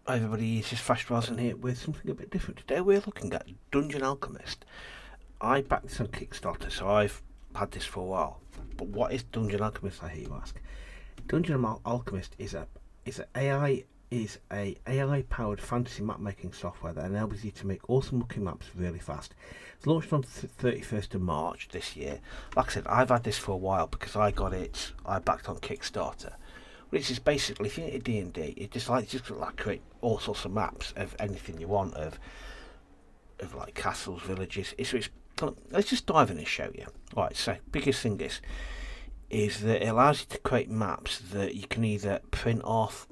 Hi everybody, it's just Flash Rosin here with something a bit different. Today we're looking at Dungeon Alchemist. I backed this on Kickstarter, so I've had this for a while. But what is Dungeon Alchemist, I hear you ask? Dungeon Alchemist is a AI powered fantasy map making software that enables you to make awesome looking maps really fast. It's launched on 31st of March this year. Like I said, I've had this for a while because I backed on Kickstarter. Which is basically, if you're into D&D, it just create all sorts of maps of anything you want, of like castles, villages. Let's just dive in and show you. Right, so biggest thing is that it allows you to create maps that you can either print off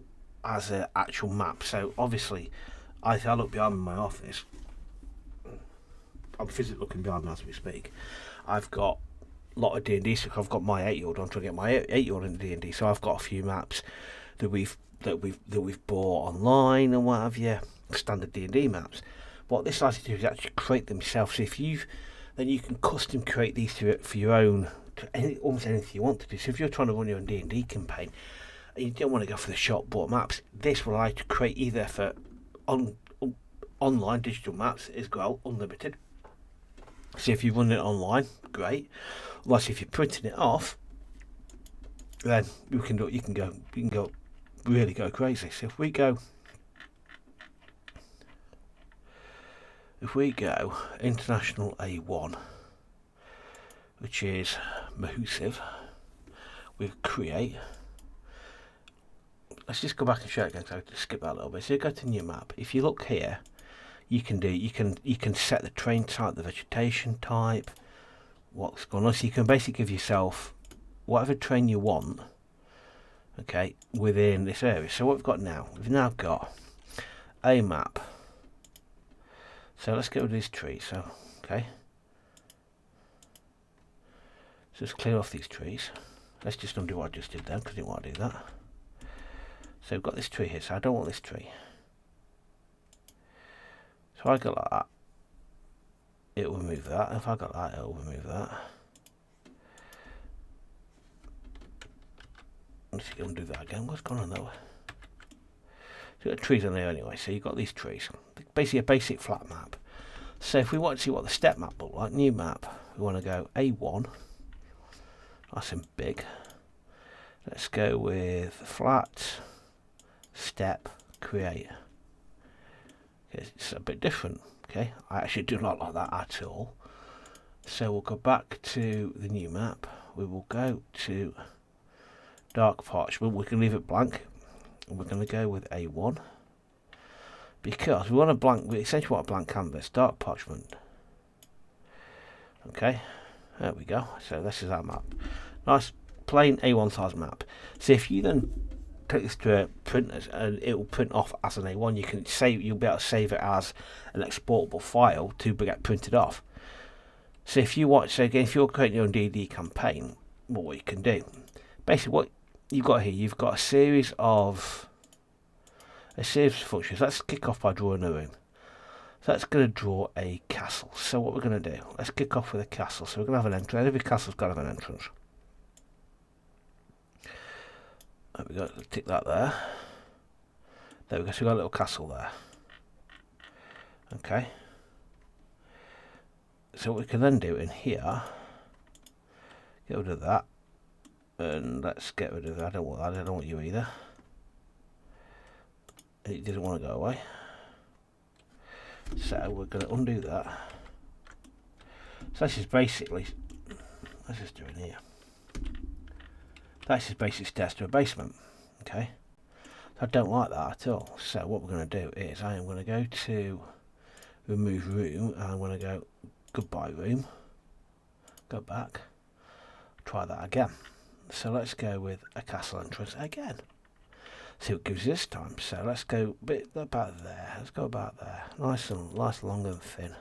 as an actual map. So obviously, I look behind my office. I'm physically looking behind me as we speak. I've got lot of D&D stuff. I've got my 8-year-old. I'm trying to get my 8-year-old into D&D, so I've got a few maps that we've bought online and what have you, standard D&D maps. What this allows you to do is actually create them yourself. So then you can custom create these for your own, almost anything you want to do. So if you're trying to run your own D&D campaign and you don't want to go for the shop bought maps, this will allow you to create either for online digital maps as well, unlimited. So if you run it online, great. Unless if you're printing it off, then you can really go crazy. So if we go international A1, which is Mahusive, we create. Let's just go back and show it again. So I just skip that a little bit. So you go to new map. If you look here, you can set the terrain type, the vegetation type, what's going on. So you can basically give yourself whatever terrain you want, okay, within this area. So what we've now got a map. So let's get rid of these trees. So okay, so let's clear off these trees. Let's just undo what I just did then, because I didn't want to do that. So we've got this tree here, so I don't want this tree. So I go like that, it will remove that. If I got that, it will remove that. Let's undo that again. What's going on there? So you've got trees on there anyway, so you've got these trees. Basically a basic flat map. So if we want to see what the step map looks like, new map, we want to go A1. Nice and big. Let's go with flat, step, create. It's a bit different. Okay, I actually do not like that at all. So we'll go back to the new map. We will go to dark parchment. We can leave it blank, and we're going to go with A1 because we want a blank. We essentially want a blank canvas. Dark parchment. Okay, there we go. So this is our map. Nice plain A1 size map. So if you then take this to printers and it will print off as an A1, you'll be able to save it as an exportable file to get printed off. So if you want, so again, if you're creating your own D&D campaign, what you can do, basically what you've got here, you've got a series of functions. Let's kick off by drawing a room. So that's going to draw a castle. So what we're going to do, let's kick off with a castle. So we're going to have an entrance. Every castle's got to have an entrance. There we go, tick that there. There we go, so we've got a little castle there. Okay. So what we can then do in here, get rid of that. And let's get rid of that. I don't want that, I don't want you either. It didn't want to go away. So we're going to undo that. So this is basically, let's just do it here. That's just basic stairs to a basement. Okay, so I don't like that at all. So what we're going to do is I am going to go to remove room and I'm going to go goodbye room. Go back. Try that again. So let's go with a castle entrance again. See what it gives this time. So let's go a bit about there. Let's go about there. Nice, long and thin.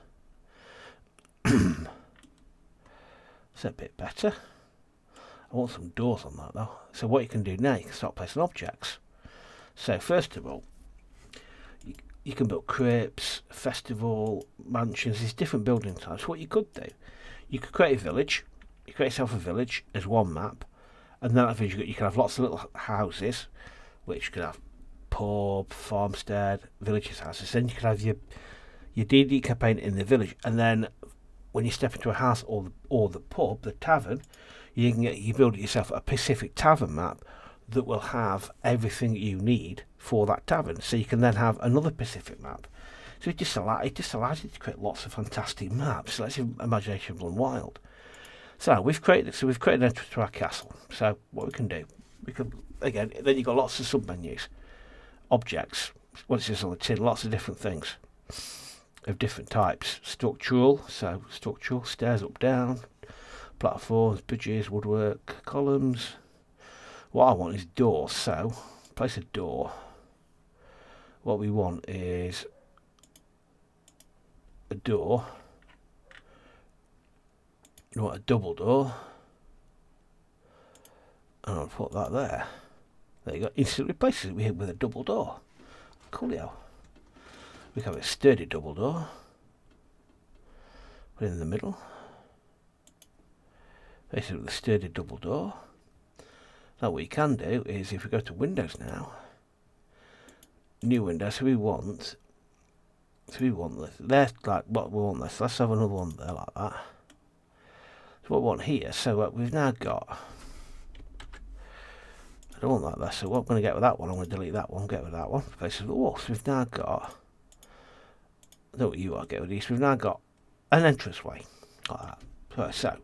It's a bit better. I want some doors on that though. So what you can do now, you can start placing objects. So first of all, you can build crypts, festival, mansions. There's different building types. What you could do, you could create a village. You create yourself a village as one map, and then that village you can have lots of little houses, which could have pub, farmstead, villagers' houses. Then you can have your D&D campaign in the village, and then when you step into a house or the pub, the tavern, you build yourself a specific tavern map that will have everything you need for that tavern. So you can then have another Pacific map. So it just allows you to create lots of fantastic maps. It lets your imagination run wild. So we've created an entrance to our castle. So what we can do, then you've got lots of sub-menus, objects. Once it's on the tin, lots of different things of different types. Structural, stairs up, down, platforms, bridges, woodwork, columns. What I want is doors. So place a door. What we want is a door. You want a double door, and I'll put that there. There you go. Instantly replaces it with a double door. Coolio. We can have a sturdy double door. Put it in the middle. Place it with a sturdy double door. Now what you can do is, if we go to Windows now, new Windows. So we want this. There's like what we want. This. Let's have another one there like that. So what we want here. So we've now got. I don't want that there. So what I'm going to get with that one, I'm going to delete that one. Get rid of that one. Places the wall. So we've now got. I don't know what you are. Get rid of these. We've now got an entranceway like that. So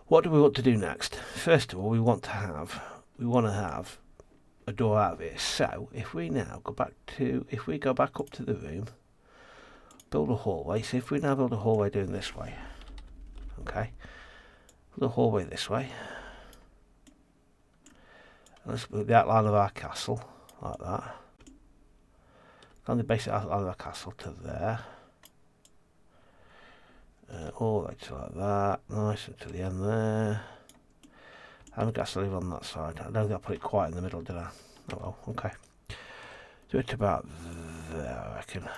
what do we want to do next? First of all, we want to have a door out of here. So if we now go back up to the room, build a hallway. So if we now build a hallway doing this way, okay, build a hallway this way. And let's build the outline of our castle like that. And the basic outline of our castle to there. All the way to like that, nice and to the end there. I haven't got to leave on that side. I don't think I put it quite in the middle, did I? Oh well, okay. Do it about there, I reckon.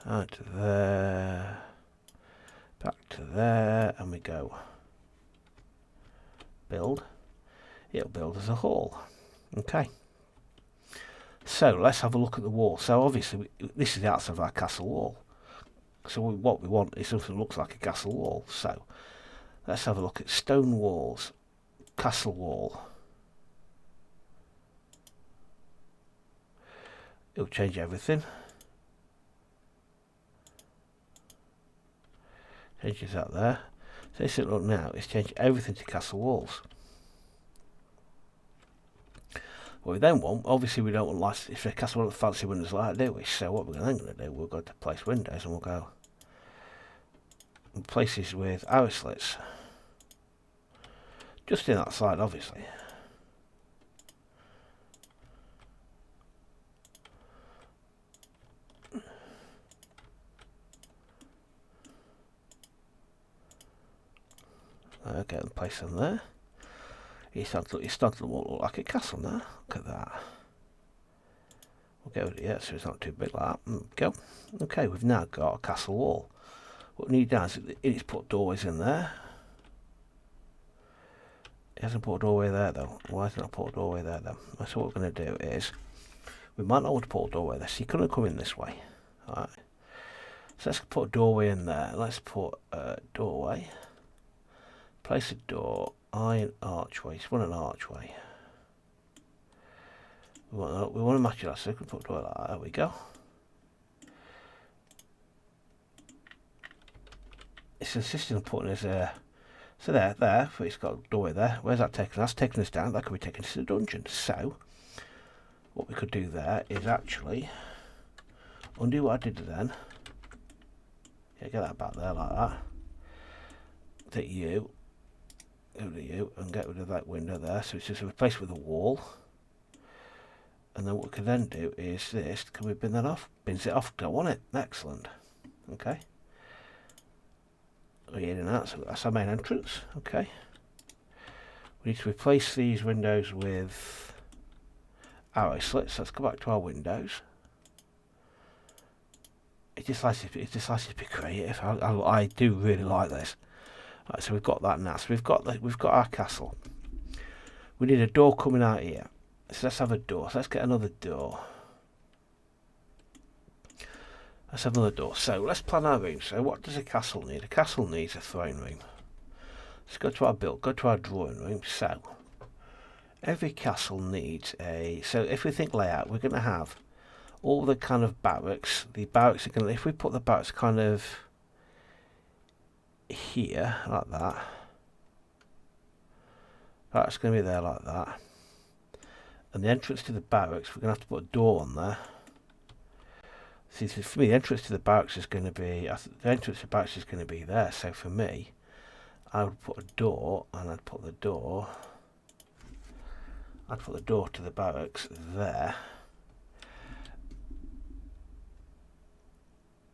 Out to there, back to there, and we go. Build. It'll build as a hall. Okay. So let's have a look at the wall. So obviously, this is the outside of our castle wall. So what we want is something that looks like a castle wall. So let's have a look at stone walls, castle wall. It'll change everything. Changes that there. So this look now is change everything to castle walls. What we then want, obviously we don't want lights, if a castle with fancy windows like that, do we? So what we're then going to do, we'll go to place windows and we'll go places with arrow slits. Just in that side, obviously. Okay, and place them there. It's starting to look like a castle now. Look at that. We'll go with it, yeah, so it's not too big like that. Go. Okay, we've now got a castle wall. What we need now is put doorways in there. It hasn't put a doorway there though. Why hasn't it put a doorway there then? So what we're going to do is, we might not want to put a doorway there, so you couldn't come in this way. Alright. So let's put a doorway in there. Let's put a doorway. Place a door. Iron archway. Just want an archway. We want to match that, so we can put a door like that. There we go. It's insisting on putting us so there, but it's got a doorway there. Where's that taking us? That's taking us down. That could be taking us to the dungeon. So what we could do there is actually undo what I did then. Yeah, get that back there like that. Take you. Go to you and get rid of that window there, so it's just replaced with a wall. And then what we can then do is this. Can we bin that off? Bins it off. Don't want it. Excellent. Okay. We're in and out, so that's our main entrance. Okay. We need to replace these windows with arrow slits. Let's go back to our windows. It just likes to be creative. I do really like this. Right, so we've got that now. So we've got our castle. We need a door coming out here. So let's have a door. So let's get another door. Let's have another door. So let's plan our room. So what does a castle need? A castle needs a throne room. Let's go to our build, go to our drawing room. So every castle needs a, so if we think layout, we're going to have all the kind of barracks. The barracks are going to, if we put the barracks kind of here, like that, that's going to be there like that. And the entrance to the barracks, we're going to have to put a door on there. See, for me, the entrance to the barracks is going to be, the entrance to the barracks is going to be there. So for me, I would put a door, and I'd put the door to the barracks there.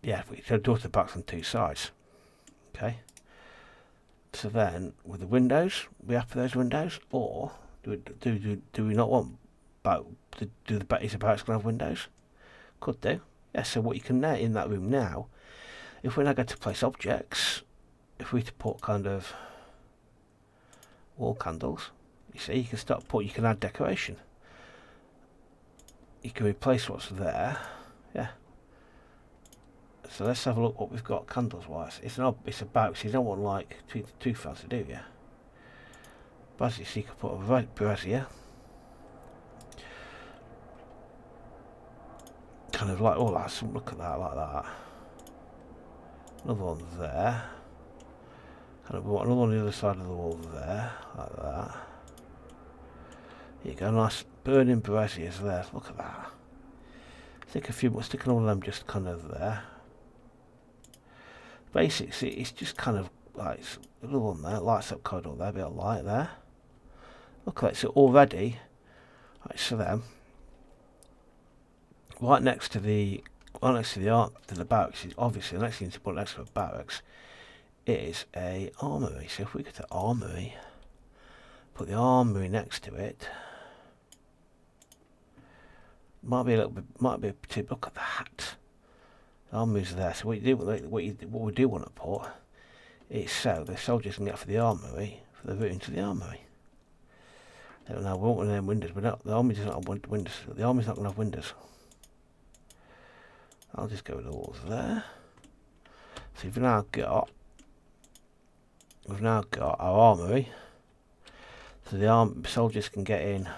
Yeah, so door to the barracks on two sides. Okay. So then, with the windows, we have those windows, or do we not want do the barracks going to have windows? Could do. Yeah. So what you can now in that room now, if we now go to place objects, if we to put kind of wall candles, you see, you can start put. You can add decoration. You can replace what's there. Yeah. So let's have a look what we've got candles wise. It's a box. You don't want like too fancy, do you? Brazier, so you can put a brazier. Kind of like, oh, that's, look at that, like that. Another one there. Kind of another one on the other side of the wall there, like that. Here you go, nice burning braziers there. Look at that. Stick a few more, stick all of them just kind of there. Basically, it's just kind of like a little one there, lights up corridor there, a bit of light there. Look at it, so already, right, so then, right next to the barracks is obviously the next thing to put next to a barracks is a armory. So if we go to armory, put the armory next to it, might be a tip. Look at that. The armory's there. So what we do want to put is so the soldiers can get for the armory, for the route into the armory. I don't know, we want one of them windows, but the army doesn't have windows. The army's not going to have windows. I'll just go with the walls there. So we've now got our armory. So the soldiers can get in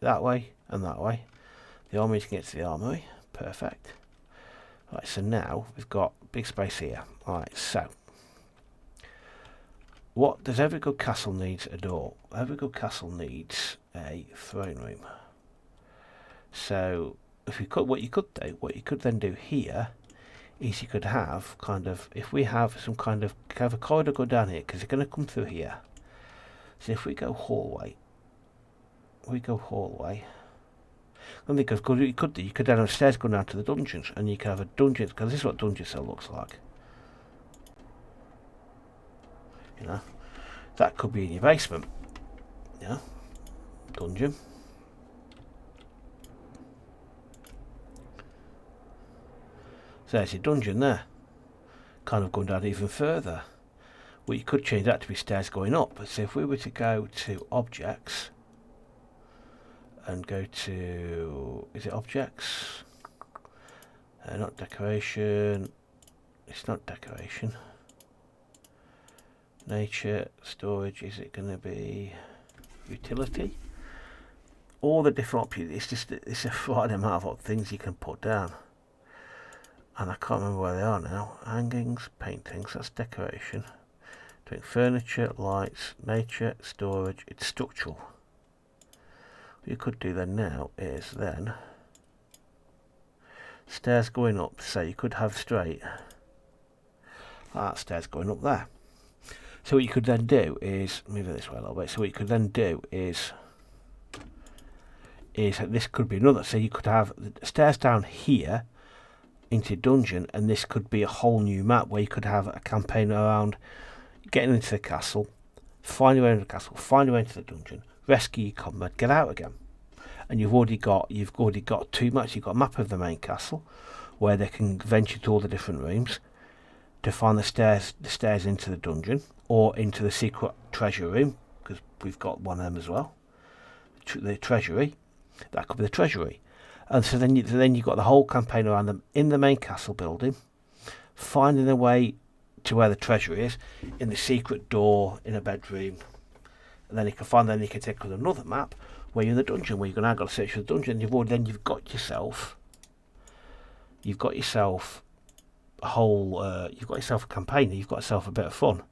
that way and that way. The armies can get to the armory. Perfect. Right, so now we've got big space here. Alright, so what does every good castle needs? A door. Every good castle needs a throne room. So if you could, what you could then do here is you could have kind of, if we have some kind of, have a corridor go down here because it's going to come through here. So if we go hallway, and because you could then have stairs go down to the dungeons, and you can have a dungeon, because this is what dungeon cell looks like. You know, that could be in your basement. Yeah, dungeon. So there's your dungeon there. Kind of going down even further. Well, you could change that to be stairs going up. So if we were to go to objects and go to, is it objects? Not decoration. It's not decoration. Nature, storage, is it going to be utility? All the different options, it's a right amount of things you can put down. And I can't remember where they are now. Hangings, paintings, that's decoration. Doing furniture, lights, nature, storage, it's structural. What you could do then now is then stairs going up, so you could have straight stairs going up there. So what you could then do is move it this way a little bit. So what you could then do is this could be another. So you could have the stairs down here into dungeon, and this could be a whole new map where you could have a campaign around getting into the castle, find your way into the castle, find your way into the dungeon, rescue your comrade, get out again. And you've already got two maps. You've got a map of the main castle where they can venture to all the different rooms to find the stairs into the dungeon or into the secret treasure room, because we've got one of them as well. The treasury, that could be the treasury. And so then you've got the whole campaign around them in the main castle building, finding a way to where the treasure is, in the secret door, in a bedroom. And then you can find, then you can take another map where you're in the dungeon, where you're now got to search for the dungeon. You've got yourself a whole, you've got yourself a campaign. You've got yourself a bit of fun.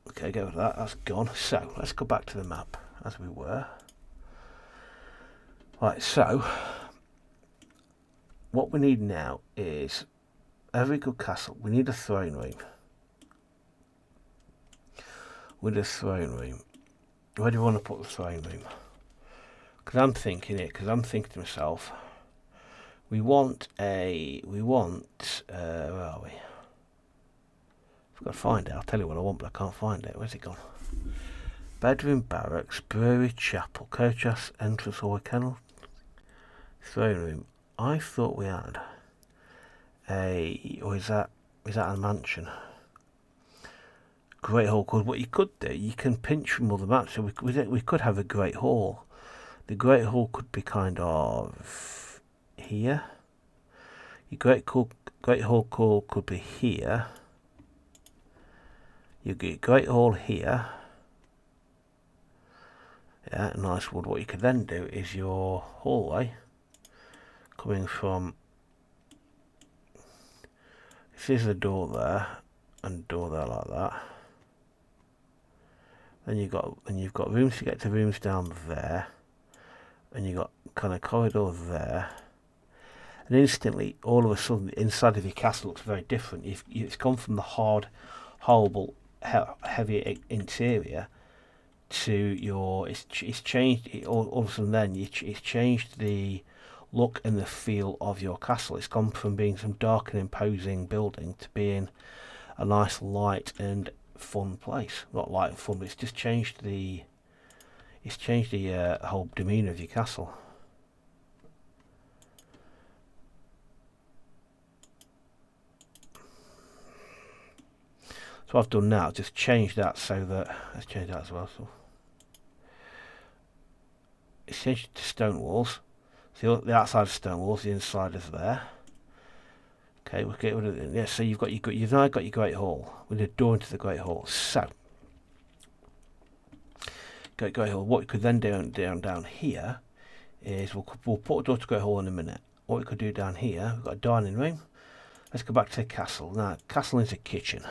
Okay, go with that. That's gone. So let's go back to the map as we were. Right. So what we need now is every good castle. We need a throne room. With a throne room. Where do you want to put the throne room? Because I'm thinking to myself, we want, where are we? I've got to find it. I'll tell you what I want, but I can't find it. Where's it gone? Bedroom, barracks, brewery, chapel, courthouse, entrance, hallway, kennel, throne room. I thought we had or is that a mansion? Great hall. Because what you could do, you can pinch from other maps. So we could have a great hall. The great hall could be kind of here. Your great hall could be here. You get great hall here. Yeah, nice wood. What you could then do is your hallway coming from. This is the door there, and door there like that. Then you've got rooms to get to rooms down there, and you've got kind of corridor there. And instantly, all of a sudden, the inside of your castle looks very different. It's gone from the hard, horrible, heavy interior to your. It's changed. All of a sudden, then it's changed the look and the feel of your castle. It's gone from being some dark and imposing building to being a nice, light and fun place. Not light and fun, but it's just changed the. It's changed the whole demeanour of your castle. So what I've done now, just change that so that, let's change that as well. So it's changed it to stone walls. So the outside of stone walls, the inside is there. Okay, we'll get rid of it. Yeah, so you've now got your great hall with a door into the great hall. So great hall. What we could then do down here is we'll put a door to great hall in a minute. What we could do down here, we've got a dining room. Let's go back to the castle. Now, castle is a kitchen.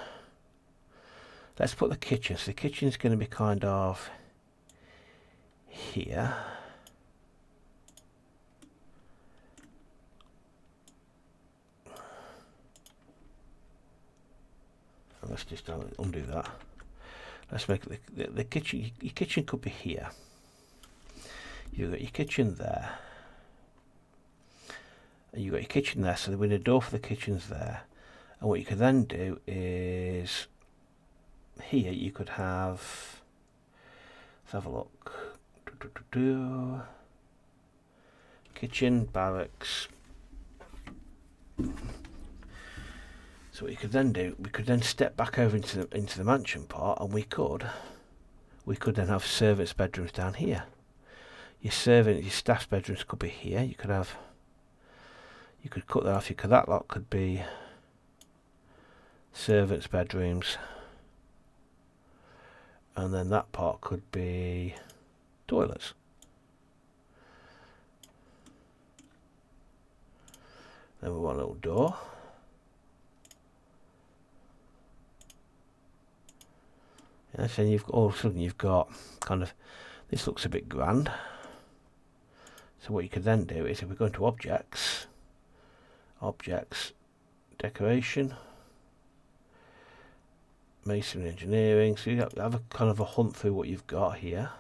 Let's put the kitchen. So the kitchen's going to be kind of here. Let's just undo that. Let's make the kitchen. Your kitchen could be here. You've got your kitchen there. And you've got your kitchen there, so the window door for the kitchen's there. And what you could then do is here you could have. Let's have a look. Kitchen, barracks. So what you could then do, we could then step back over into the mansion part, and we could then have servants' bedrooms down here. Your staff's bedrooms could be here. You could cut that off. That lot could be servants' bedrooms, and then that part could be toilets. Then we want a little door. Yes, and all of a sudden you've got kind of, this looks a bit grand. So what you could then do is, if we go into objects, decoration, masonry, engineering. So you have a kind of a hunt through what you've got here.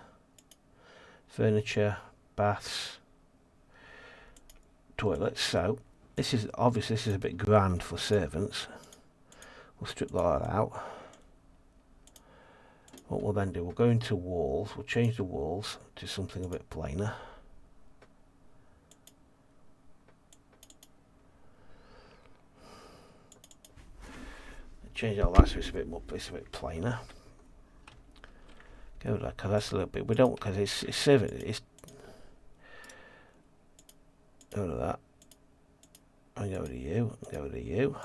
Furniture, baths, toilets. So this is a bit grand for servants. We'll strip that out. What we'll then do, we'll go into walls, we'll change the walls to something a bit plainer. Change all that so it's a bit plainer. Go like, cause that's a little bit, we don't, because it's serving, Get rid of that. And get rid of you. And get rid of you.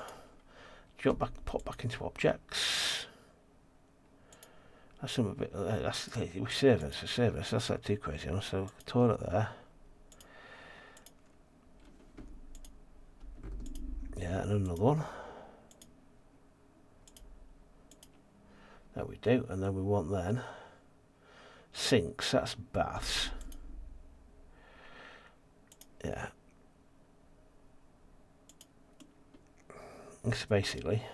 Jump back, pop back into objects. That's some bit. That's with servants. The servants. That's not too crazy. So toilet there. Yeah, and another one. There we do. And then we want then sinks. That's baths. Yeah. It's basically,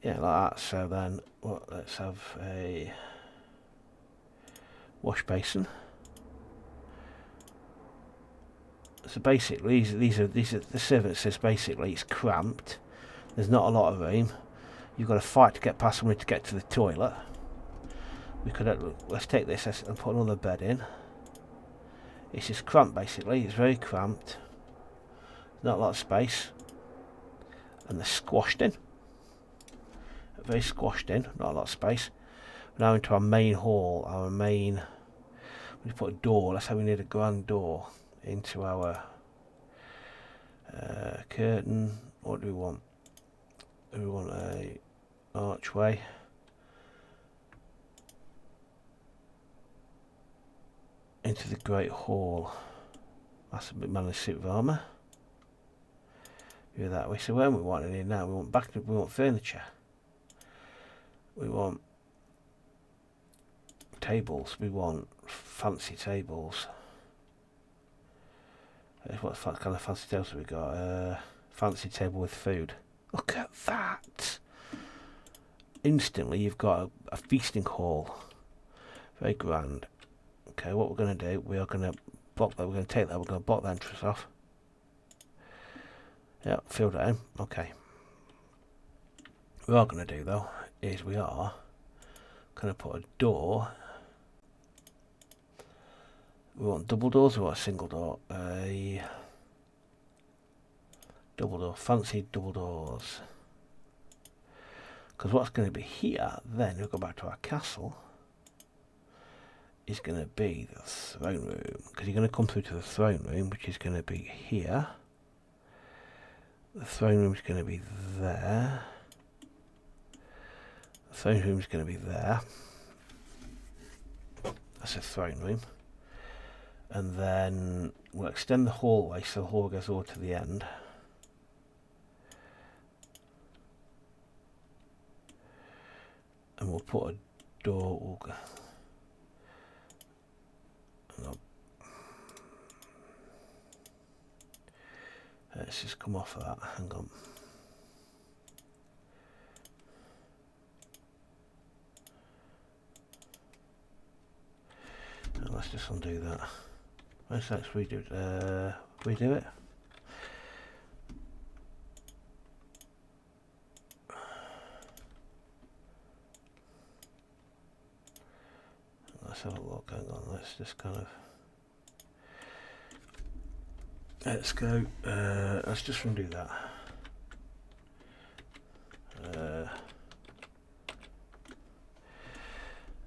yeah, like that. So then, let's have a wash basin. So basically, these are the servant says basically it's cramped. There's not a lot of room. You've got to fight to get past somebody to get to the toilet. We could let's take this and put another bed in. It's just cramped basically. It's very cramped. Not a lot of space. And they're squashed in. Very squashed in, not a lot of space. Now into our main hall, our main. We put a door. Let's say we need a grand door into our curtain. What do we want? Do we want a archway? Into the great hall. That's a bit manly suit of armour. That way. So when we want it in now, we want furniture. We want tables. We want fancy tables. What kind of fancy tables have we got? Fancy table with food. Look at that! Instantly, you've got a feasting hall. Very grand. Okay, what we're going to do? We are going to block that. We're going to take that. We're going to block the entrance off. Yeah, filled it in. Okay. What we are going to do though is we are going to put a door. We want double doors. We want a single door. A double door. Fancy double doors. Because what's going to be here then? We'll go back to our castle. Is going to be the throne room. Because you're going to come through to the throne room, which is going to be here. The throne room is going to be there. The throne room is going to be there. That's a throne room. And then we'll extend the hallway so the hall goes all to the end. And we'll put a door. Let's just come off of that. Hang on. And let's just undo that. Let's redo it. Redo it. Let's have a look. Hang on. Let's just kind of. Let's go. Let's just undo that.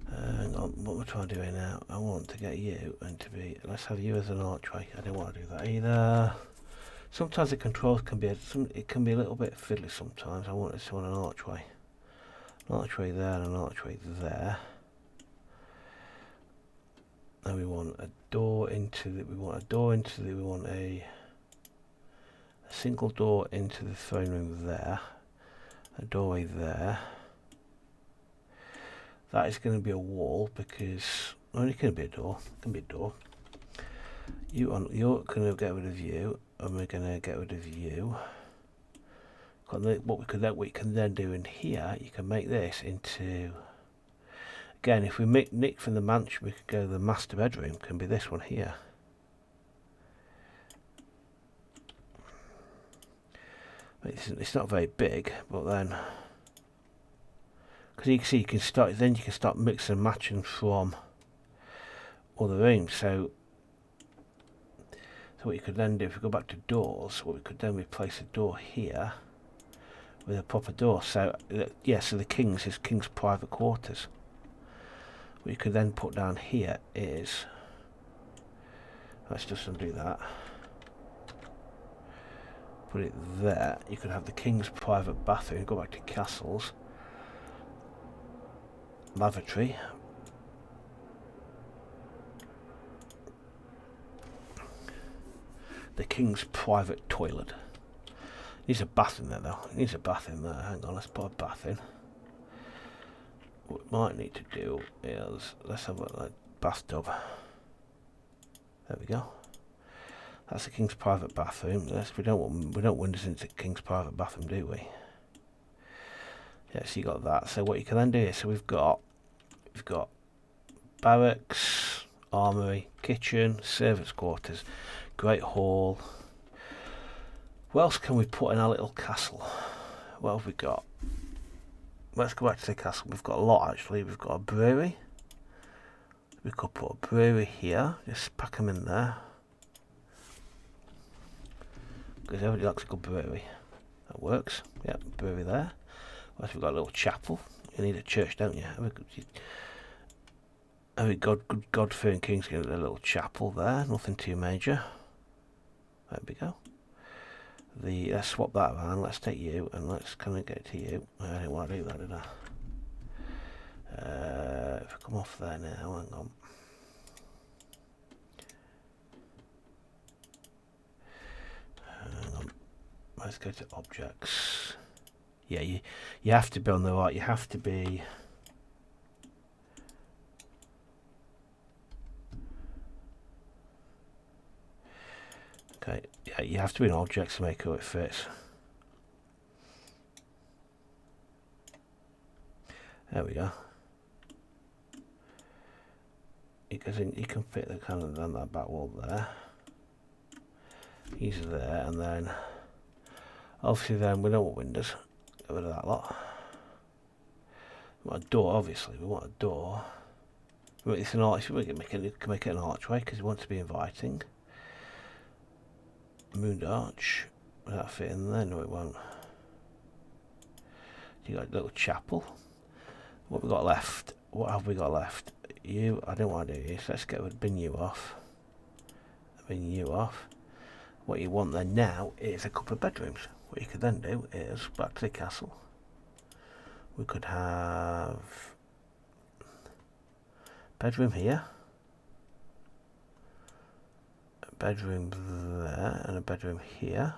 Hang on. What we're trying to do now? I want to get you and to be. Let's have you as an archway. I don't want to do that either. Sometimes the controls can be. It can be a little bit fiddly. Sometimes I want this on an archway. An archway there and an archway there. And we want a door into the. We want a door into the. We want a single door into the throne room there. A doorway there. That is going to be a wall because only can be a door. It can be a door. You're going to get rid of you, and we're going to get rid of you. What we can then do in here, you can make this into. Again, if we nick from the mansion, we could go to the master bedroom. Can be this one here. It's not very big, but then because you can see you can start. Then you can start mixing and matching from other rooms. So what you could then do if we go back to doors, what we could then replace a door here with a proper door. So yeah, so the king's private quarters. What you could then put down here is, let's just undo that. put it there. You could have the king's private bathroom. Go back to castles. Lavatory. The king's private toilet. Needs a bath in there though. Needs a bath in there. Hang on, let's put a bath in. What we might need to do is let's have a bathtub. There we go. That's the king's private bathroom. We don't windows into the king's private bathroom, do we? Yeah, so you got that. So what you can then do is, so we've got barracks, armory, kitchen, servants' quarters, great hall. What else can we put in our little castle? What have we got? Let's go back to the castle. We've got a lot actually. We've got a brewery. We could put a brewery here. Just pack them in there. Because everybody likes a good brewery. That works. Yep, brewery there. What else? We've got a little chapel. You need a church, don't you? Every God-fearing king's got a little chapel there. Nothing too major. There we go. Let's swap that around. Let's take you and let's kind of get to you. I didn't want to do that, did I? If I come off there now, hang on. Let's go to objects. Yeah, you have to be on the right. You have to be. Okay, yeah, you have to be an object to make sure it fits. There we go. Because you can fit the kind of down that back wall there. He's there, and then obviously then we don't want windows. Get rid of that lot. We want a door, obviously. We want a door. We make this an arch. We can make it an archway because we want to be inviting. Moon arch. Will that fit in there? No, it won't. You got a little chapel. What we got left? What have we got left? You. I don't want to do this. Let's bin you off. Bin you off. What you want then now is a couple of bedrooms. What you could then do is back to the castle. We could have bedroom here. Bedroom there and a bedroom here.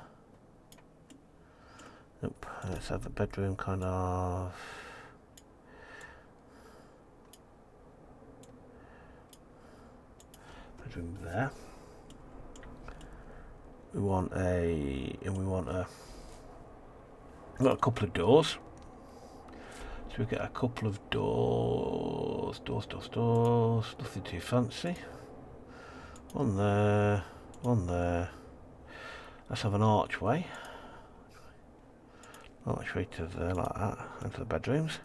Nope. Let's have a bedroom kind of. Bedroom there. We want a we've got a couple of doors. So we get a couple of doors. Nothing too fancy. One there. One there. Let's have an archway. Archway to there like that. Into the bedrooms.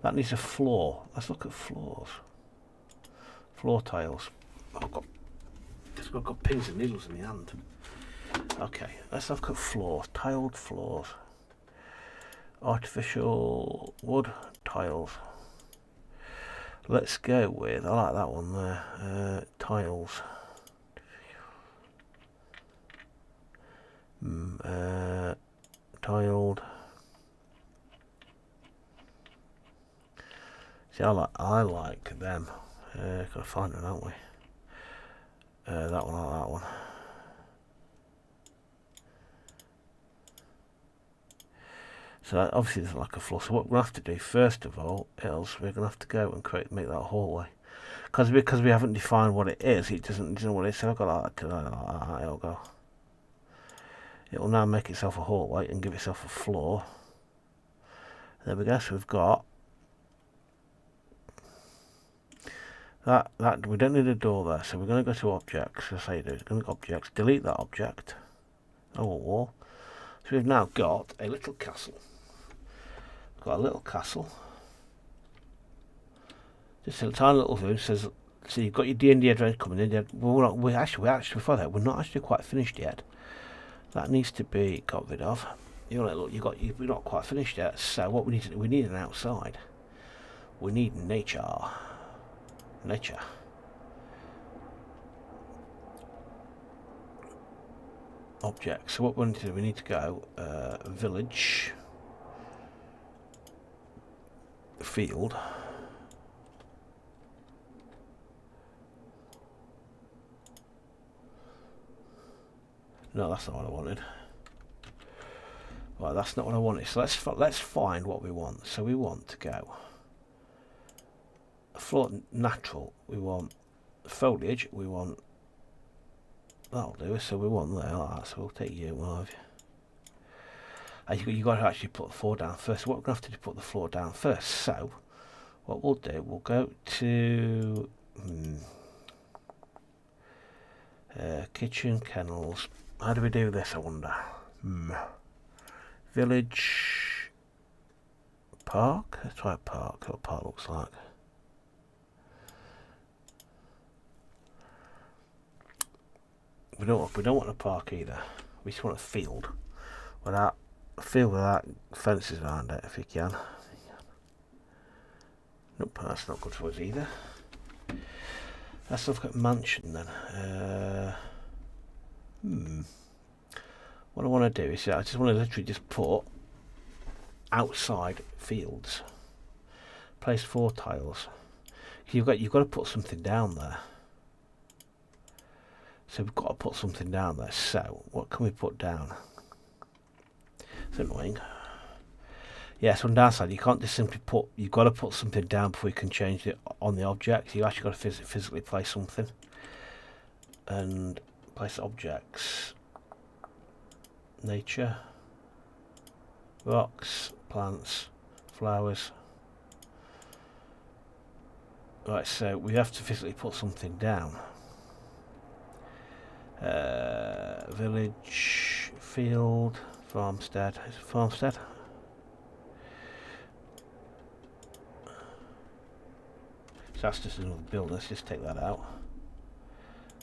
That needs a floor. Let's look at floors. Floor tiles. I've got pins and needles in my hand. Okay, let's have a look at floors. Tiled floors. Artificial wood tiles. Let's go with, I like that one there. Tiles. Tiled. See, I like them. Gotta find them, don't we? That one, I like that one. So obviously there's like a floor. So what we'll have to do first of all is we're gonna have to go and make that hallway. Because we haven't defined what it is, it doesn't know what it is. So I've got like that, it'll go. It will now make itself a hallway and give itself a floor. There we go. So we've got that. We don't need a door there. So we're going to go to objects. As I say, we're going to go objects. Delete that object. Oh, wall. So we've now got a little castle. We've got a little castle. Just a tiny little room. Says, so you've got your Dmd adventure coming in. We're actually before that. We're not actually quite finished yet. That needs to be got rid of. You know, look, we're not quite finished yet. So what we need an outside. We need nature. Nature. objects. So what we need to do, we need to go village field. No, that's not what I wanted. Right, that's not what I wanted. So let's find what we want. So we want to go floor natural. We want foliage. We want, that'll do. So we want there like that. So we'll take you, one of you. You got to actually put the floor down first. So what we're going to have to do, put the floor down first. So what we'll do, we'll go to kitchen, kennels. How do we do this, I wonder? Village park. Let's try a park. What park looks like. We don't want a park either. We just want a field. Without a field without fences around it, if you can. Nope, that's not good for us either. Let's look at mansion then. What I want to do is I just want to literally just put outside fields. Place 4 tiles. You've got to put something down there. So we've got to put something down there. So what can we put down? It's annoying. Yeah, so on the downside you can't just simply put. You've got to put something down before you can change it on the object. You actually got to physically place something. And place objects. Nature, rocks, plants, flowers. Right, so we have to physically put something down. Village, field, farmstead. Is it farmstead? So that's just another building. Let's just take that out.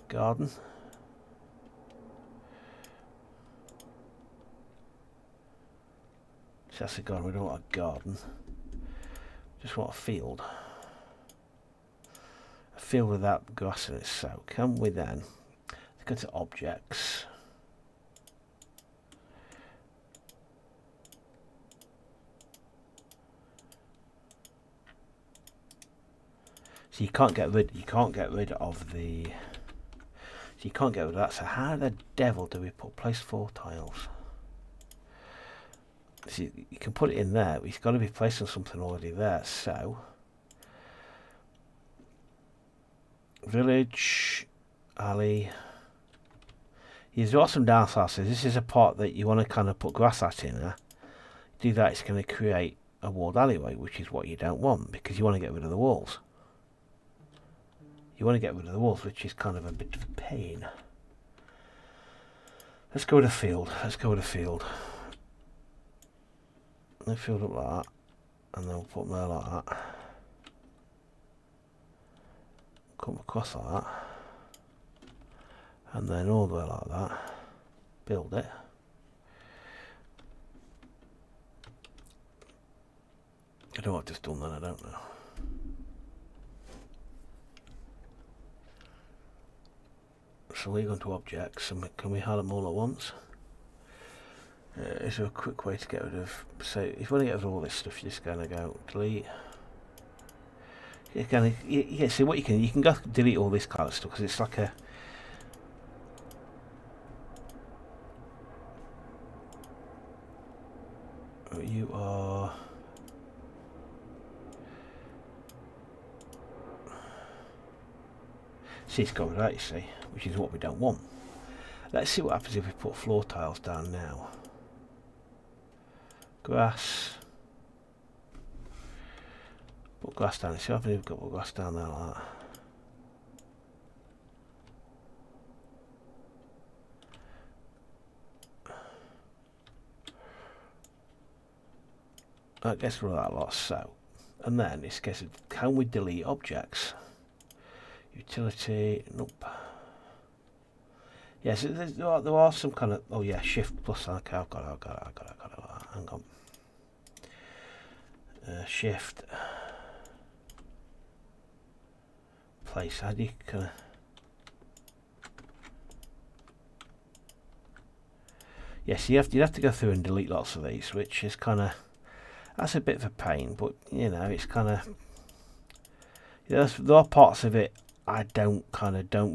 Garden. That's a garden. We don't want a garden. Just want a field. A field without grass in it. So can we then go to objects? So you can't get rid of the. So you can't get rid of that. So how the devil do we put place 4 tiles? So you can put it in there, but you've got to be placing something already there. So village, alley. There's got some downsides. So this is a part that you want to kind of put grass at in there. Do that, it's going to create a walled alleyway, which is what you don't want because you want to get rid of the walls. You want to get rid of the walls, which is kind of a bit of a pain. Let's go with a field. Let's fill it up like that, and then we'll put them there like that. Come across like that, and then all the way like that. Build it. I don't know what I've just done then, I don't know. So we go into objects, and can we hide them all at once? Is there a quick way to get rid of, so if you want to get rid of all this stuff, you're just going to go delete. Yeah, see what you can go delete all this kind of stuff because it's like a. You are. See, it's got rid of that, you see, which is what we don't want. Let's see what happens if we put floor tiles down now. Grass. Put grass down. See what happens if we've got grass down there like that. That gets rid of that lot. So, and then it's guessing, can we delete objects? Utility. Nope. Yes, there are some kind of. Oh yeah, shift plus. Okay, I've got it. Hang on. Shift. Place. How do you kind of? yes, you'd have to go through and delete lots of these, which is kind of, that's a bit of a pain, but you know, it's kind of, there are parts of it I don't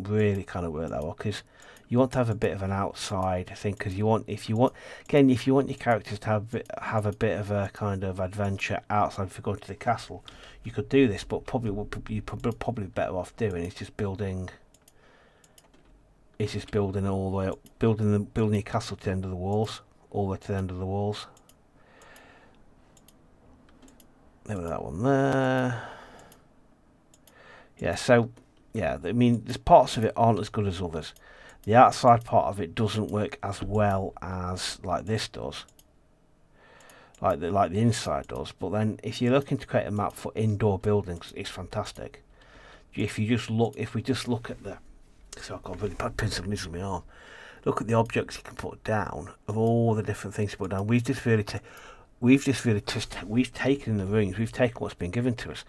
really kind of work that well, because you want to have a bit of an outside thing, because if you want your characters to have a bit of a kind of adventure outside. If you go to the castle, you could do this, but probably what you're probably better off doing is just building. It's just building all the way up, building your castle to the end of the walls, all the way to the end of the walls. There was that one there. Yeah, so yeah, I mean, there's parts of it aren't as good as others. The outside part of it doesn't work as well as like this does, like the inside does. But then, if you're looking to create a map for indoor buildings, it's fantastic. If we just look at the, so I've got a really bad pencil on my arm. Look at the objects you can put down, of all the different things to put down. We've taken the rooms, we've taken what's been given to us.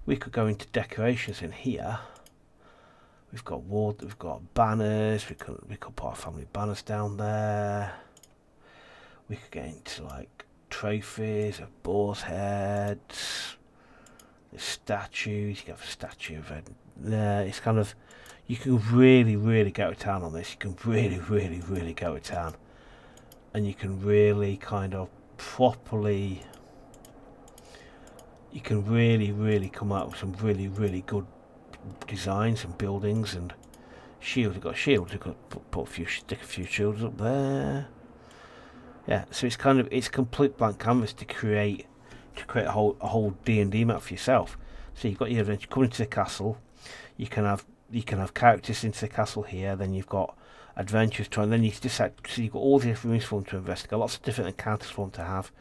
We could go into decorations in here. We've got we've got banners. We could put our family banners down there. We could get into like trophies of boar's heads. There's statues. You can have a statue of it. There, it's kind of, you can really go to town on this. You can really go to town, and you can really kind of properly. You can really come out with some really good designs and buildings and shields. We've got shields. We've got stick a few shields up there. Yeah, so it's complete blank canvas to create a whole Dmd map for yourself. So you've got your adventure coming to the castle. You can have characters into the castle here. Then you've got adventures trying. Then you just so you've got all the different rooms for them to investigate. Lots of different encounters for them to have.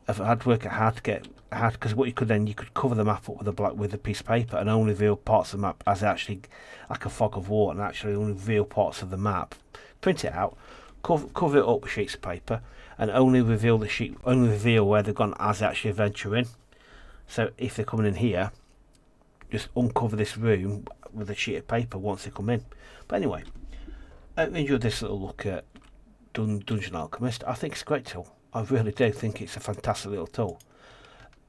I've had to work out because what you could cover the map up with a piece of paper and only reveal parts of the map as actually like a fog of war, and actually only reveal parts of the map. Print it out, cover it up with sheets of paper, and only reveal where they've gone as they actually venture in. So if they're coming in here, just uncover this room with a sheet of paper once they come in. But anyway, I enjoyed this little look at Dungeon Alchemist. I think it's a great tool. I really do think it's a fantastic little tool,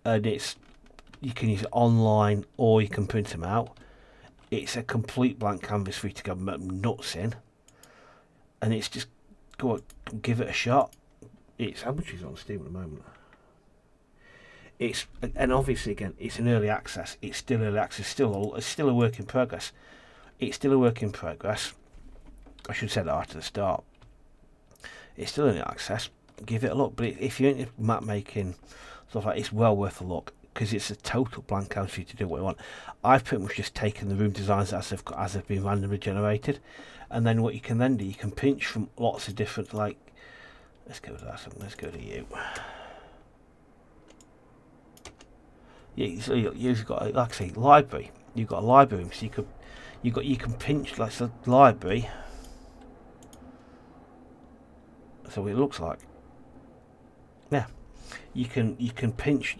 and you can use it online or you can print them out. It's a complete blank canvas for you to go nuts in, and it's just go give it a shot. It's how much is it on Steam at the moment? And obviously again, it's an early access. It's still early access. It's still a work in progress. It's still a work in progress. I should say that right at the start. It's still early access. Give it a look, but if you're into map making stuff like, it's well worth a look, because it's a total blank canvas for you to do what you want. I've pretty much just taken the room designs as they've been randomly generated, and then what you can then do, you can pinch from lots of different, like, let's go to that. Let's go to you. Yeah, so you've got, like I say, library. You've got a library, so you can pinch like the library. So what it looks like. Yeah, you can pinch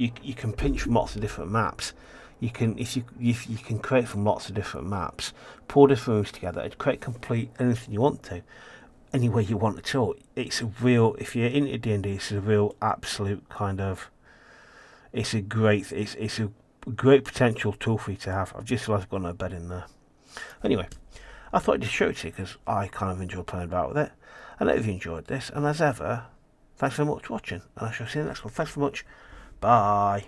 from lots of different maps. You can can create from lots of different maps, pull different rooms together, and create complete anything you want to, any way you want at all. It's a real, if you're into D&D, it's a real absolute kind of. It's a great potential tool for you to have. I've just realised I've got no bed in there. Anyway, I thought I'd just show it to you because I kind of enjoy playing about with it. I hope you enjoyed this, and as ever, thanks very much for watching, and I shall see you in the next one. Thanks very much. Bye.